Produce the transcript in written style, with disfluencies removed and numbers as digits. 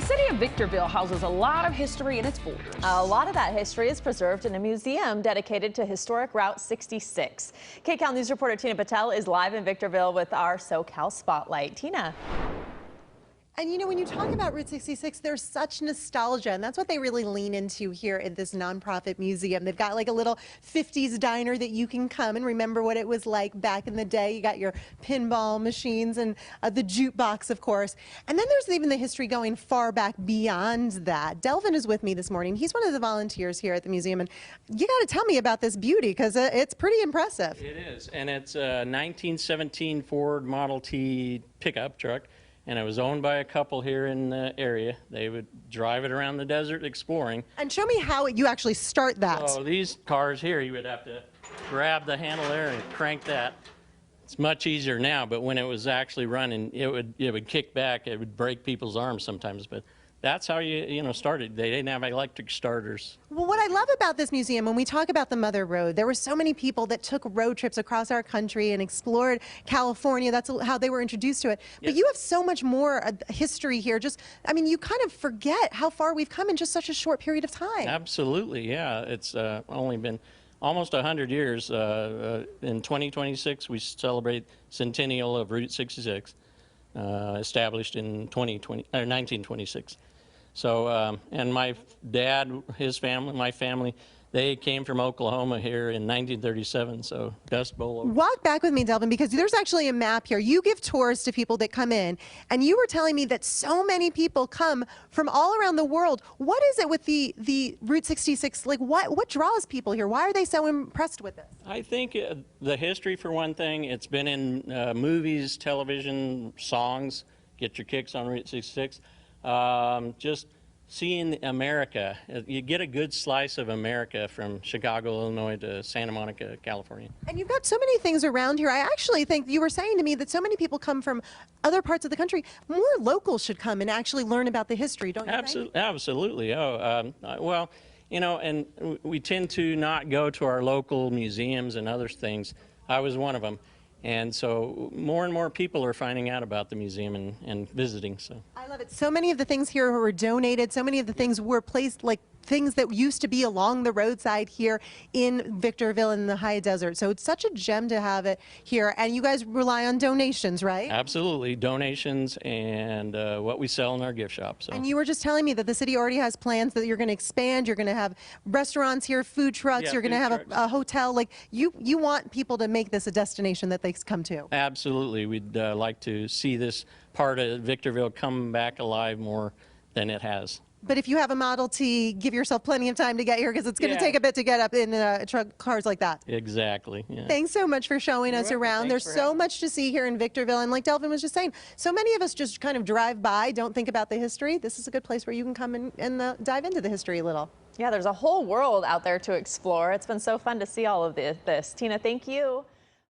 The city of Victorville houses a lot of history in its borders. A lot of that history is preserved in a museum dedicated to historic Route 66. KCAL News reporter Tina Patel is live in Victorville with our SoCal Spotlight. Tina. And you know, when you talk about Route 66, there's such nostalgia, and that's what they really lean into here at this nonprofit museum. They've got like a little 50s diner that you can come and remember what it was like back in the day. You got your pinball machines and the jukebox, of course. And then there's even the history going far back beyond that. Delvin is with me this morning. He's one of the volunteers here at the museum, and you got to tell me about this beauty because it's pretty impressive. It is, and it's a 1917 Ford Model T pickup truck. And it was owned by a couple here in the area. They would drive it around the desert exploring. And show me how you actually start that. So these cars here, you would have to grab the handle there and crank that. It's much easier now, but when it was actually running, it would kick back. It would break people's arms sometimes, but that's how you started. They didn't have electric starters. Well, what I love about this museum, when we talk about the Mother Road, there were so many people that took road trips across our country and explored California. That's how they were introduced to it. But Yes. you have so much more history here. I mean, you kind of forget how far we've come in just such a short period of time. Absolutely, yeah. It's only been almost 100 years. In 2026, we celebrate centennial of Route 66, established in 1926. So, and my dad, his family, my family, they came from Oklahoma here in 1937, so Dust Bowl. Walk back with me, Delvin, because there's actually a map here. You give tours to people that come in, and you were telling me that so many people come from all around the world. What is it with the Route 66? Like, what draws people here? Why are they so impressed with this? I think the history, for one thing. It's been in movies, television, songs. Get your kicks on Route 66. Just seeing America. You get a good slice of America from Chicago, Illinois to Santa Monica, California. And you've got so many things around here. I actually think you were saying to me that so many people come from other parts of the country. More locals should come and actually learn about the history, don't you think? Absolutely. Oh, well, you know, and we tend to not go to our local museums and other things. I was one of them. And so more and more people are finding out about the museum and visiting. So I love it. So many of the things here were donated. So many of the things were placed, like things that used to be along the roadside here in Victorville in the high desert. So it's such a gem to have it here. And you guys rely on donations, right? Absolutely. Donations and what we sell in our gift shop. So. And you were just telling me that the city already has plans that you're going to expand. You're going to have restaurants here, food trucks. Yeah, you're going to have a hotel. Like you want people to make this a destination that they come to. Absolutely. We'd like to see this part of Victorville come back alive more than it has. But if you have a Model T, give yourself plenty of time to get here because it's going to take a bit to get up in cars like that. Exactly. Yeah. Thanks so much for showing us around. Thanks There's so much to see here in Victorville. And like Delvin was just saying, so many of us just kind of drive by, don't think about the history. This is a good place where you can come and dive into the history a little. Yeah, there's a whole world out there to explore. It's been so fun to see all of this. Tina, thank you.